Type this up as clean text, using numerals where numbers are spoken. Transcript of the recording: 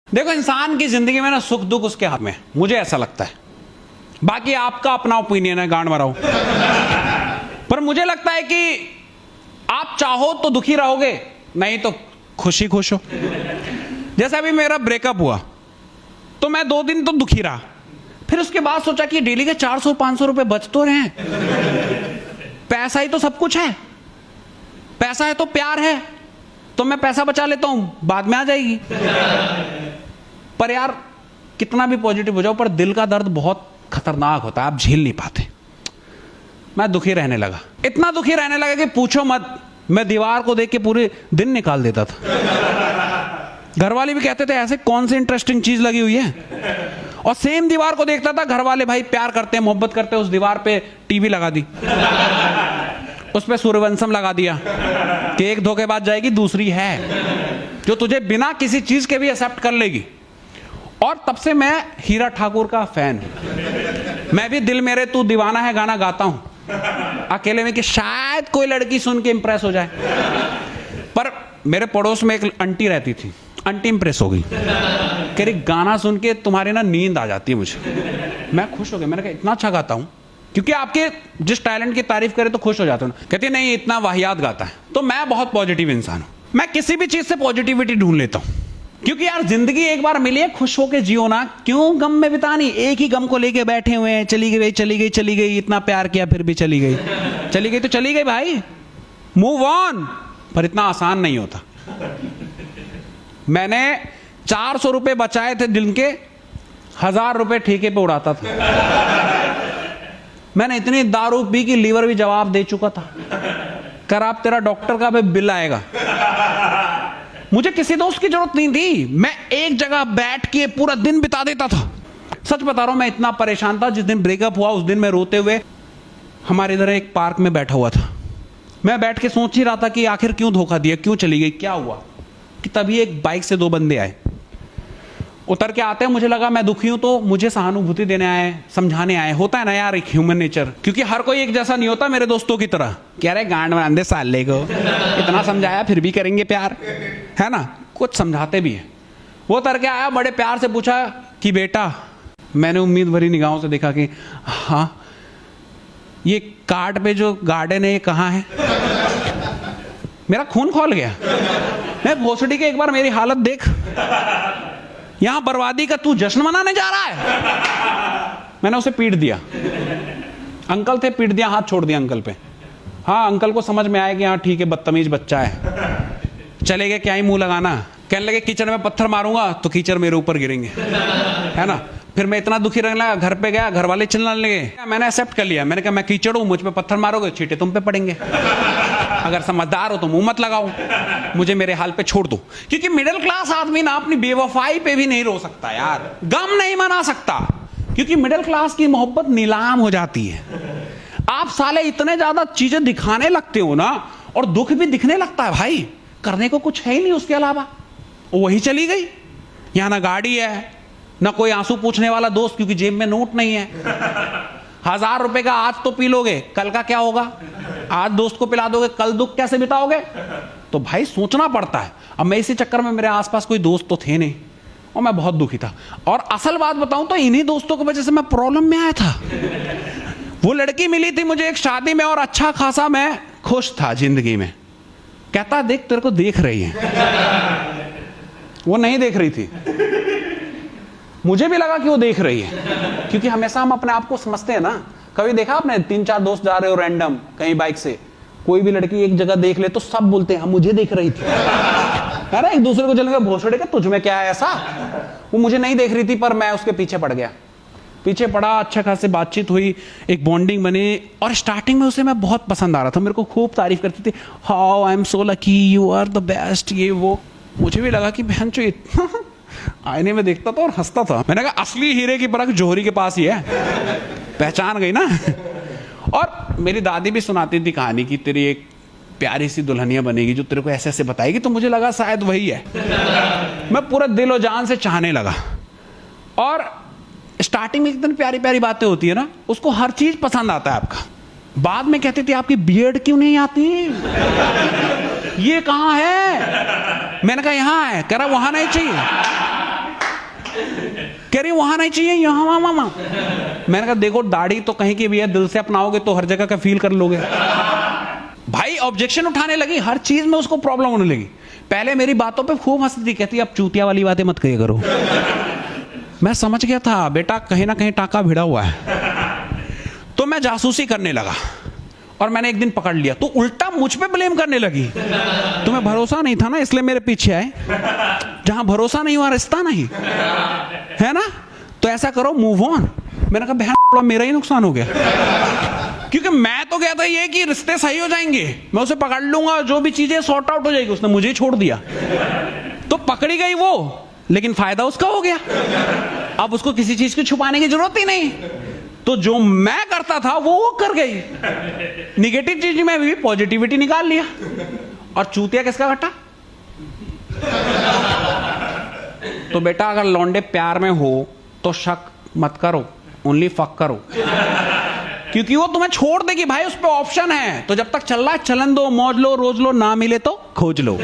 देखो, इंसान की जिंदगी में ना सुख दुख उसके हाथ में, मुझे ऐसा लगता है। बाकी आपका अपना ओपिनियन है, गांड मराओ। पर मुझे लगता है कि आप चाहो तो दुखी रहोगे, नहीं तो खुशी खुश हो। जैसे अभी मेरा ब्रेकअप हुआ तो मैं 2 दिन तो दुखी रहा, फिर उसके बाद सोचा कि डेली के 400-500 रुपए बच तो रहे हैं, पैसा ही तो सब कुछ है, पैसा है तो प्यार है, तो मैं पैसा बचा लेता हूं, बाद में आ जाएगी। पर यार कितना भी पॉजिटिव हो जाओ, पर दिल का दर्द बहुत खतरनाक होता है, आप झेल नहीं पाते। मैं दुखी रहने लगा, इतना दुखी रहने लगा कि पूछो मत। मैं दीवार को देख के पूरे दिन निकाल देता था। घर वाले भी कहते थे ऐसे कौन सी इंटरेस्टिंग चीज लगी हुई है। और सेम दीवार को देखता था, घर वाले भाई प्यार करते हैं, मोहब्बत करते हैं, उस दीवार पे टीवी लगा दी, उस पे सूर्यवंशम लगा दिया कि एक धोखेबाज जाएगी, दूसरी है जो तुझे बिना किसी चीज के भी एक्सेप्ट कर लेगी। और तब से मैं हीरा ठाकुर का फैन हूं। मैं भी दिल मेरे तू दीवाना है गाना गाता हूं अकेले में, कि शायद कोई लड़की सुन के इंप्रेस हो जाए। पर मेरे पड़ोस में एक आंटी रहती थी, आंटी इंप्रेस हो गई, कह रही गाना सुन के तुम्हारी ना नींद आ जाती है मुझे। मैं खुश हो गया, मैंने कहा इतना अच्छा गाता हूं, क्योंकि आपके जिस टैलेंट की तारीफ करे तो खुश हो जाते हो ना। कहती नहीं इतना वाहियात गाता है। तो मैं बहुत पॉजिटिव इंसान हूं, मैं किसी भी चीज से पॉजिटिविटी ढूंढ लेता हूं, क्योंकि यार जिंदगी एक बार मिली है, खुश होके जियो ना, क्यों गम में बितानी। एक ही गम को लेके बैठे हुए हैं, चली गई चली गई चली गई, इतना प्यार किया फिर भी चली गई, चली गई तो चली गई भाई, मूव ऑन। पर इतना आसान नहीं होता। मैंने 400 रुपए बचाए थे दिन के, 1000 रुपए ठेके पे उड़ाता था। मैंने इतनी दारू पी कि लीवर भी जवाब दे चुका था, कर आप तेरा डॉक्टर का भी बिल आएगा। मुझे किसी दोस्त की जरूरत नहीं थी, मैं एक जगह बैठ के पूरा दिन बिता देता था। सच बता रहा हूं, मैं इतना परेशान था। जिस दिन ब्रेकअप हुआ उस दिन मैं रोते हुए हमारे इधर एक पार्क में बैठा हुआ था। मैं बैठ के सोच ही रहा था कि आखिर क्यों धोखा दिया, क्यों चली गई, क्या हुआ। कि तभी एक बाइक से 2 बंदे आए, उतर के आते हैं, मुझे लगा मैं दुखी हूं तो मुझे सहानुभूति देने आए, समझाने आए। होता है ना यार एक ह्यूमन नेचर, क्योंकि हर कोई एक जैसा नहीं होता। मेरे दोस्तों की तरह कह रहे गांड बांधे साले को, इतना समझाया फिर भी करेंगे प्यार, है ना, कुछ समझाते भी है। वो उतर के आया, बड़े प्यार से पूछा कि बेटा, मैंने उम्मीद भरी निगाहों से देखा कि हाँ, ये कार्ड पे जो गार्डन है ये कहाँ है। मेरा खून खौल गया। मैं भोसड़ी के एक बार मेरी हालत देख, यहां बर्बादी का तू जश्न मनाने जा रहा है। मैंने उसे पीट दिया, अंकल थे, पीट दिया, हाथ छोड़ दिया अंकल पे। हाँ, अंकल को समझ में आया कि हाँ ठीक है, बदतमीज बच्चा है। चले गए, क्या ही मुंह लगाना। कहने लगे कीचड़ में पत्थर मारूंगा तो कीचड़ मेरे ऊपर गिरेंगे, है ना। फिर मैं इतना दुखी रहने लगा, घर पे गया, घर वाले चिल्लाने लगे। मैंने एक्सेप्ट कर लिया, मैंने कहा मैं कीचड़ हूं, मुझ पे पत्थर मारोगे छींटे तुम पे पड़ेंगे, अगर समझदार हो तो मुंह मत लगाओ, मुझे मेरे हाल पे छोड़ दो। क्योंकि मिडिल क्लास आदमी ना अपनी बेवफाई पे भी नहीं रो सकता यार, गम नहीं मना सकता, क्योंकि मिडिल क्लास की मोहब्बत नीलाम हो जाती है। आप साले इतने ज्यादा चीजें दिखाने लगते हो ना, और दुख भी दिखने लगता है भाई, करने को कुछ है ही नहीं उसके अलावा। वही चली गई, यहां ना गाड़ी है, ना कोई आंसू पूछने वाला दोस्त, क्योंकि जेब में नोट नहीं है। 1000 रुपए का आज तो पी लोगे, कल का क्या होगा। आज दोस्त को पिला दोगे, कल दुख कैसे बिताओगे। तो भाई सोचना पड़ता है। अब मैं इसी चक्कर में, मेरे आसपास कोई दोस्त तो थे नहीं और मैं बहुत दुखी था। और असल बात बताऊं तो इन्हीं दोस्तों की वजह से मैं प्रॉब्लम में आया था। वो लड़की मिली थी मुझे एक शादी में, और अच्छा खासा मैं खुश था जिंदगी में। कहता देख तेरे को देख रही है। वो नहीं देख रही थी, मुझे भी लगा कि वो देख रही है, क्योंकि हमेशा हम अपने आप को समझते हैं ना। कभी देखा आपने 3-4 दोस्त जा रहे हो रैंडम कहीं बाइक से, कोई भी लड़की एक जगह देख ले तो सब बोलते हैं हम, मुझे देख रही थी, अरे एक दूसरे को चलेंगे भोसड़े का तुझ में क्या है ऐसा। वो मुझे नहीं देख रही थी, पर मैं उसके पीछे पड़ गया, पीछे पड़ा, अच्छा खासी बातचीत हुई, एक बॉन्डिंग बनी। और स्टार्टिंग में उसे मैं बहुत पसंद आ रहा था, मेरे को खूब तारीफ करती थी, how I am so lucky, you are the best, ये वो। मुझे भी लगा कि बहन चो इतना, आईने में देखता था और हंसता था। मैंने कहा असली हीरे की परख जौहरी के पास ही है, पहचान गई ना। और मेरी दादी भी सुनाती थी कहानी की, तेरी एक प्यारी सी दुल्हनिया बनेगी जो तेरे को ऐसे ऐसे बताएगी। तो मुझे लगा शायद वही है। मैं पूरा दिल और जान से चाहने लगा। और स्टार्टिंग में इतनी प्यारी प्यारी बातें होती है ना, उसको हर चीज पसंद आता है आपका। बाद में कहती थी आपकी बियर्ड क्यों नहीं आती, ये कहां है। मैंने कहा यहां है, कह रहा वहां नहीं चाहिए। कह रही वहां नहीं चाहिए, यहाँ वहां मामा। मैंने कहा देखो दाढ़ी तो कहीं की भी है, दिल से अपनाओगे तो हर जगह का फील कर लोगे। भाई ऑब्जेक्शन उठाने लगी, हर चीज में उसको प्रॉब्लम होने लगी। पहले मेरी बातों पे खूब हंसती थी, कहती अब चूतिया वाली बातें मत करिए करो। मैं समझ गया था बेटा कहीं ना कहीं टाका भिड़ा हुआ है। तो मैं जासूसी करने लगा और मैंने एक दिन पकड़ लिया, तो उल्टा मुझ पे ब्लेम करने लगी। तुम्हें भरोसा नहीं था ना इसलिए मेरे पीछे आए, जहां भरोसा नहीं हुआ रिश्ता नहीं है ना, तो ऐसा करो मूव ऑन। मैंने कहा बहन मेरा ही नुकसान हो गया, क्योंकि मैं तो कहता ये कि रिश्ते सही हो जाएंगे, मैं उसे पकड़ लूंगा, जो भी चीजें सॉर्ट आउट हो जाएगी। उसने मुझे ही छोड़ दिया, तो पकड़ी गई वो, लेकिन फायदा उसका हो गया। अब उसको किसी चीज की छुपाने की जरूरत ही नहीं, तो जो मैं करता था वो कर गई। निगेटिव चीज में भी पॉजिटिविटी निकाल लिया। और चूतिया किसका घटा? तो बेटा अगर लौंडे प्यार में हो तो शक मत करो, ओनली फक करो, क्योंकि वो तुम्हें छोड़ देगी भाई, उस पर ऑप्शन है। तो जब तक चल रहा है चलन दो, मौज लो, रोज लो, ना मिले तो खोज लो।